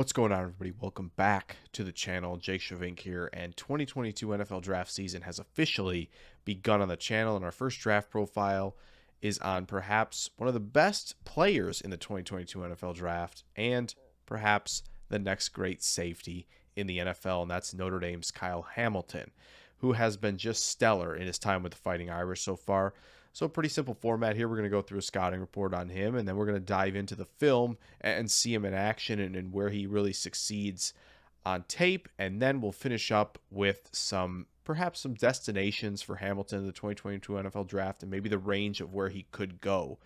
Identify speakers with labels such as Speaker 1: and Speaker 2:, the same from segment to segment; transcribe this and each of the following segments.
Speaker 1: What's going on, everybody? Welcome back to the channel. Jake Shavink here, and 2022 NFL draft season has officially begun on the channel, and our first draft profile is on perhaps one of the best players in the 2022 NFL draft, and perhaps the next great safety in the NFL, and that's Notre Dame's Kyle Hamilton, who has been just stellar in his time with the Fighting Irish so far. So, pretty simple format here. We're going to go through a scouting report on him, and then we're going to dive into the film and see him in action and where he really succeeds on tape. And then we'll finish up with perhaps some destinations for Hamilton in the 2022 NFL draft and maybe the range of where he could go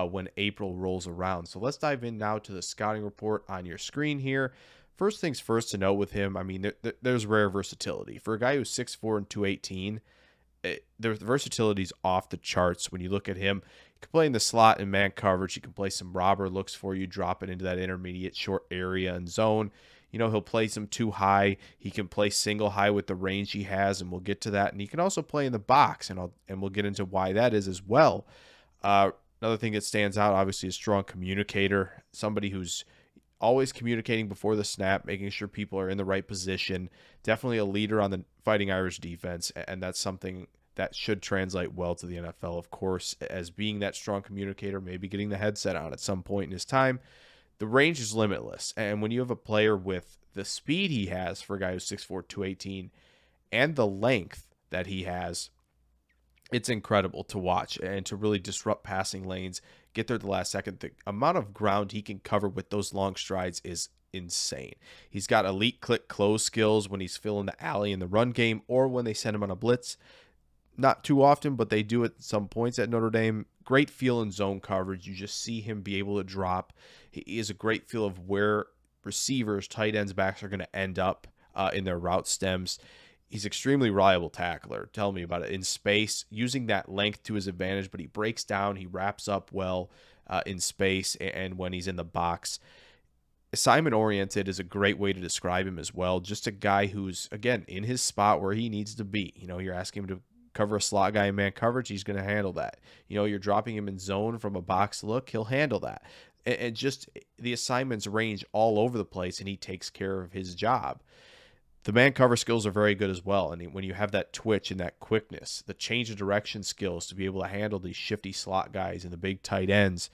Speaker 1: when April rolls around. So, let's dive in now to the scouting report on your screen here. First things first to note with him, I mean, there's rare versatility. For a guy who's 6'4 and 218, the versatility is off the charts when you look at him. He can play in the slot and man coverage. He can play some robber looks for you, drop it into that intermediate short area and zone. He'll play some too high. He can play single high with the range he has, and we'll get to that. And he can also play in the box, and we'll get into why that is as well. Another thing that stands out, obviously, is strong communicator, somebody who's always communicating before the snap, making sure people are in the right position. Definitely a leader on the Fighting Irish defense, and that's something that should translate well to the NFL, of course, as being that strong communicator, maybe getting the headset on at some point in his time. The range is limitless, and when you have a player with the speed he has for a guy who's 6'4", 218, and the length that he has, it's incredible to watch and to really disrupt passing lanes, get there at the last second. The amount of ground he can cover with those long strides is insane. He's got elite click close skills when he's filling the alley in the run game or when they send him on a blitz. Not too often, but they do at some points at Notre Dame. Great feel in zone coverage. You just see him be able to drop. He is a great feel of where receivers, tight ends, backs are going to end up in their route stems. He's extremely reliable tackler. Tell me about it. In space, using that length to his advantage, but he breaks down, he wraps up well in space, and when he's in the box. Assignment oriented is a great way to describe him as well. Just a guy who's, again, in his spot where he needs to be. You're asking him to cover a slot guy in man coverage, he's going to handle that. You're dropping him in zone from a box look, he'll handle that. And just the assignments range all over the place, and he takes care of his job. The man cover skills are very good as well. And when you have that twitch and that quickness, the change of direction skills to be able to handle these shifty slot guys and the big tight ends,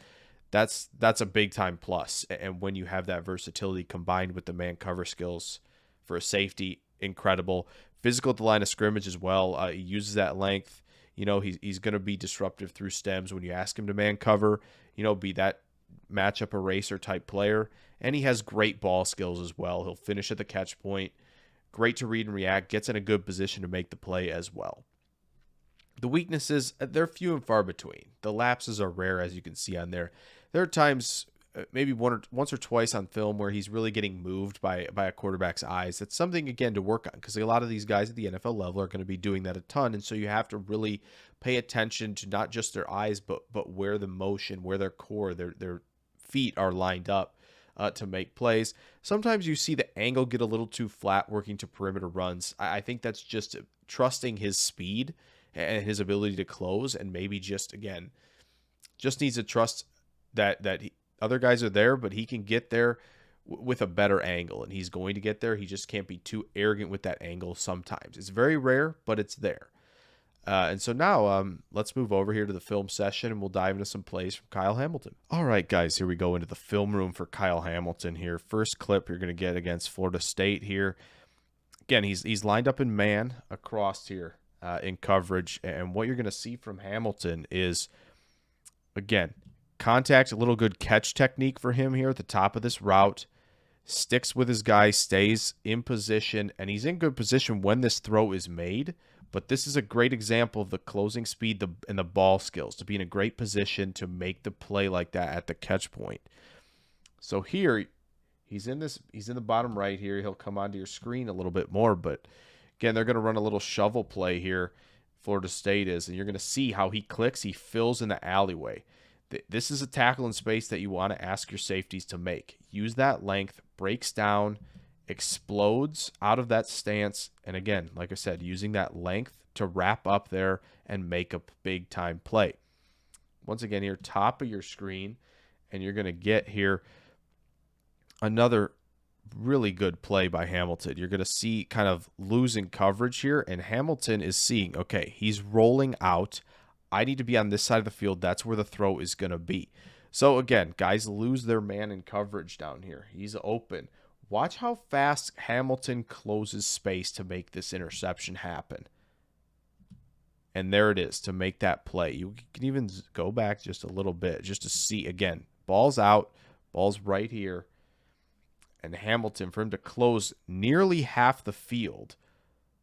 Speaker 1: that's a big time plus. And when you have that versatility combined with the man cover skills for a safety, incredible. Physical at the line of scrimmage as well. He uses that length. He's going to be disruptive through stems when you ask him to man cover, be that matchup eraser type player. And he has great ball skills as well. He'll finish at the catch point. Great to read and react, gets in a good position to make the play as well. The weaknesses, they're few and far between. The lapses are rare, as you can see on there. There are times, maybe once or twice on film, where he's really getting moved by a quarterback's eyes. That's something, again, to work on, because a lot of these guys at the NFL level are going to be doing that a ton, and so you have to really pay attention to not just their eyes, but where the motion, where their core, their feet are lined up. To make plays. Sometimes you see the angle get a little too flat working to perimeter runs. I think that's just trusting his speed and his ability to close, and maybe just needs to trust that other guys are there, but he can get there with a better angle, and he's going to get there. He just can't be too arrogant with that angle sometimes. It's very rare, but it's there. And so now let's move over here to the film session, and we'll dive into some plays from Kyle Hamilton. All right, guys, here we go into the film room for Kyle Hamilton here. First clip you're going to get against Florida State here. Again, he's lined up in man across here in coverage, and what you're going to see from Hamilton is, again, contact, a little good catch technique for him here at the top of this route. Sticks with his guy, stays in position, and he's in good position when this throw is made. But this is a great example of the closing speed and the ball skills to be in a great position to make the play like that at the catch point. So here, he's in the bottom right here. He'll come onto your screen a little bit more. But again, they're going to run a little shovel play here, Florida State is. And you're going to see how he clicks. He fills in the alleyway. This is a tackle in space that you want to ask your safeties to make. Use that length, breaks down, explodes out of that stance, and again, like I said, using that length to wrap up there and make a big time play. Once again, here, top of your screen, and you're going to get here another really good play by Hamilton. You're going to see kind of losing coverage here, and Hamilton is seeing, okay, he's rolling out. I need to be on this side of the field. That's where the throw is going to be. So again, guys lose their man in coverage down here. He's open. Watch how fast Hamilton closes space to make this interception happen. And there it is to make that play. You can even go back just a little bit just to see, again, ball's out, ball's right here. And Hamilton, for him to close nearly half the field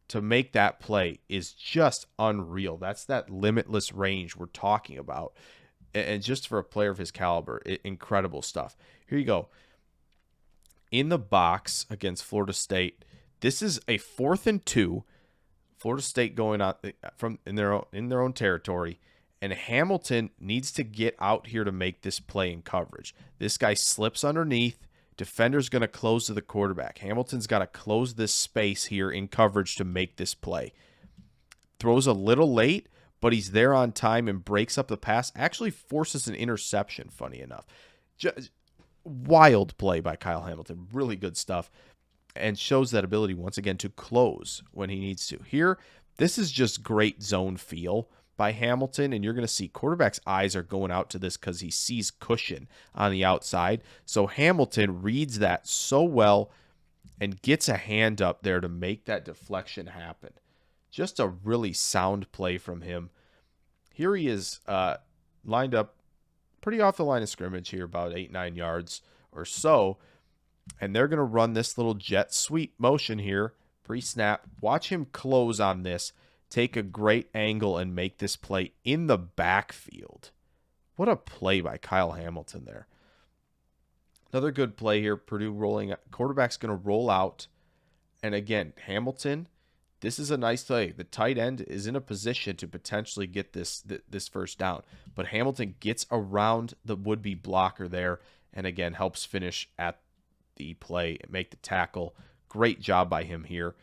Speaker 1: to make that play is just unreal. That's that limitless range we're talking about. And just for a player of his caliber, incredible stuff. Here you go. In the box against Florida State, this is a 4th and 2. Florida State going out from in their own territory, and Hamilton needs to get out here to make this play in coverage. This guy slips underneath. Defender's going to close to the quarterback. Hamilton's got to close this space here in coverage to make this play. Throws a little late, but he's there on time and breaks up the pass. Actually forces an interception, funny enough. Just wild play by Kyle Hamilton. Really good stuff. And shows that ability once again to close when he needs to. Here, this is just great zone feel by Hamilton, and you're going to see quarterback's eyes are going out to this because he sees cushion on the outside. So Hamilton reads that so well and gets a hand up there to make that deflection happen. Just a really sound play from him. Here he is lined up pretty off the line of scrimmage here, about 8-9 yards or so. And they're going to run this little jet sweep motion here, pre-snap. Watch him close on this, take a great angle, and make this play in the backfield. What a play by Kyle Hamilton there. Another good play here. Purdue rolling. Quarterback's going to roll out. And again, Hamilton, this is a nice play. The tight end is in a position to potentially get this first down. But Hamilton gets around the would-be blocker there and, again, helps finish at the play and make the tackle. Great job by him here.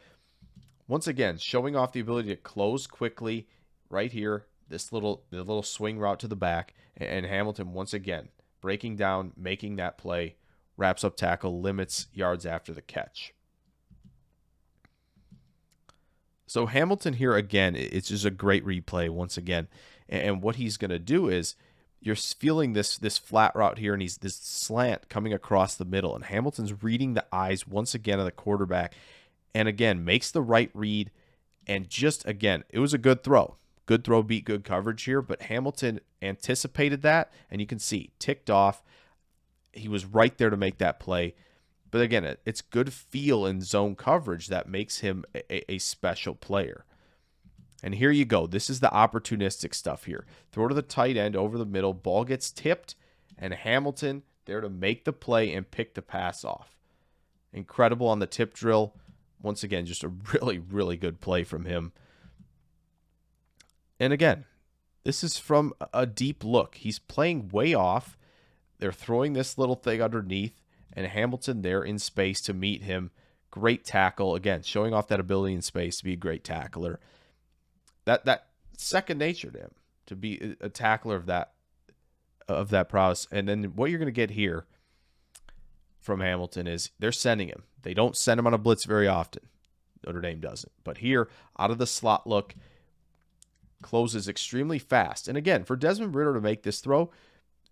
Speaker 1: Once again, showing off the ability to close quickly right here. The little swing route to the back, and Hamilton once again breaking down, making that play, wraps up tackle, limits yards after the catch. So Hamilton here again, it's just a great replay once again. And what he's going to do is, you're feeling this flat route here, and he's this slant coming across the middle. And Hamilton's reading the eyes once again of the quarterback. And again, makes the right read. And just, again, it was a good throw. Good throw beat good coverage here. But Hamilton anticipated that. And you can see, ticked off. He was right there to make that play. But again, it's good feel in zone coverage that makes him a special player. And here you go. This is the opportunistic stuff here. Throw to the tight end over the middle. Ball gets tipped, and Hamilton there to make the play and pick the pass off. Incredible on the tip drill. Once again, just a really, really good play from him. And again, this is from a deep look. He's playing way off. They're throwing this little thing underneath, and Hamilton there in space to meet him. Great tackle. Again, showing off that ability in space to be a great tackler. That second nature to him, to be a tackler of that prowess. And then what you're going to get here from Hamilton is they're sending him. They don't send him on a blitz very often. Notre Dame doesn't. But here, out of the slot look, closes extremely fast. And again, for Desmond Ridder to make this throw,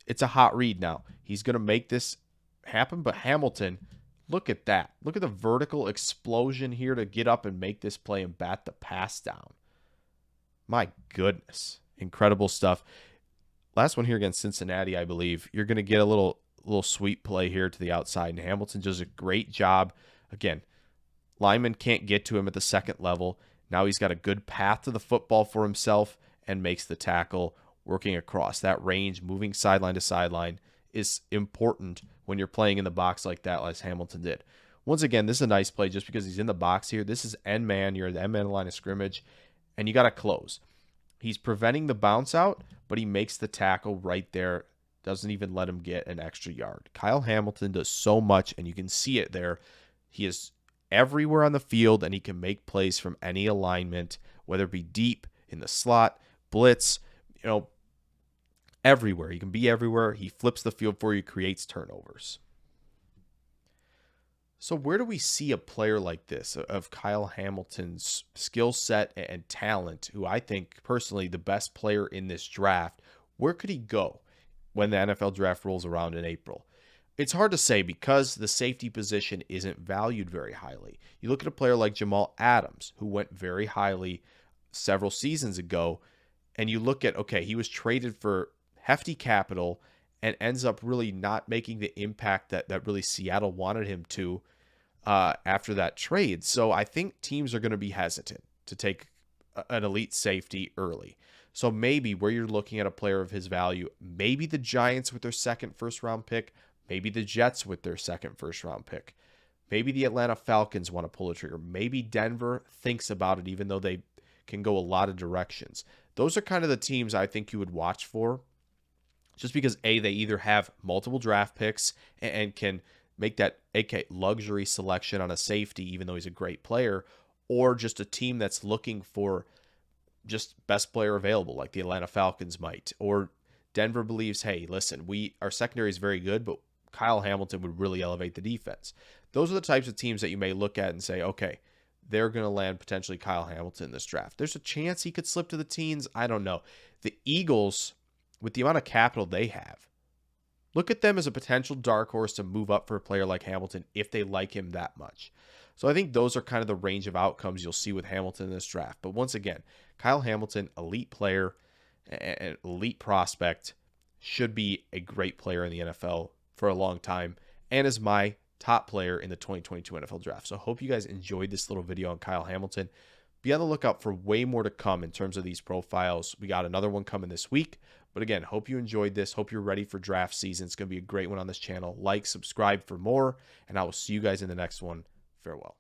Speaker 1: it's a hot read now. He's going to make this happen. But Hamilton, look at that. Look at the vertical explosion here to get up and make this play and bat the pass down. My goodness. Incredible stuff. Last one here against Cincinnati, I believe. You're going to get a little sweep play here to the outside, and Hamilton does a great job. Again, lineman can't get to him at the second level. Now he's got a good path to the football for himself and makes the tackle, working across. That range, moving sideline to sideline, is important when you're playing in the box like that, as Hamilton did. Once again, this is a nice play just because he's in the box here. This is end man. You're at the end man line of scrimmage, and you got to close. He's preventing the bounce out, but he makes the tackle right there. Doesn't even let him get an extra yard. Kyle Hamilton does so much, and you can see it there. He is everywhere on the field, and he can make plays from any alignment, whether it be deep, in the slot, blitz, everywhere. He can be everywhere. He flips the field for you, creates turnovers. So where do we see a player like this of Kyle Hamilton's skill set and talent, who I think personally the best player in this draft? Where could he go when the NFL draft rolls around in April? It's hard to say because the safety position isn't valued very highly. You look at a player like Jamal Adams, who went very highly several seasons ago, and you look at, okay, he was traded for hefty capital and ends up really not making the impact that really Seattle wanted him to after that trade. So I think teams are going to be hesitant to take an elite safety early. So maybe where you're looking at a player of his value, maybe the Giants with their second first round pick, maybe the Jets with their second first round pick, maybe the Atlanta Falcons want to pull the trigger, maybe Denver thinks about it, even though they can go a lot of directions. Those are kind of the teams I think you would watch for, just because A, they either have multiple draft picks and can make that AK luxury selection on a safety, even though he's a great player, or just a team that's looking for just best player available, like the Atlanta Falcons might, or Denver believes, hey, listen, our secondary is very good, but Kyle Hamilton would really elevate the defense. Those are the types of teams that you may look at and say, okay, they're going to land potentially Kyle Hamilton in this draft. There's a chance he could slip to the teens. I don't know. The Eagles, with the amount of capital they have, look at them as a potential dark horse to move up for a player like Hamilton if they like him that much. So I think those are kind of the range of outcomes you'll see with Hamilton in this draft. But once again, Kyle Hamilton, elite player, an elite prospect, should be a great player in the NFL for a long time, and is my top player in the 2022 NFL draft. So I hope you guys enjoyed this little video on Kyle Hamilton. Be on the lookout for way more to come in terms of these profiles. We got another one coming this week. But again, hope you enjoyed this. Hope you're ready for draft season. It's going to be a great one on this channel. Like, subscribe for more, and I will see you guys in the next one. Farewell.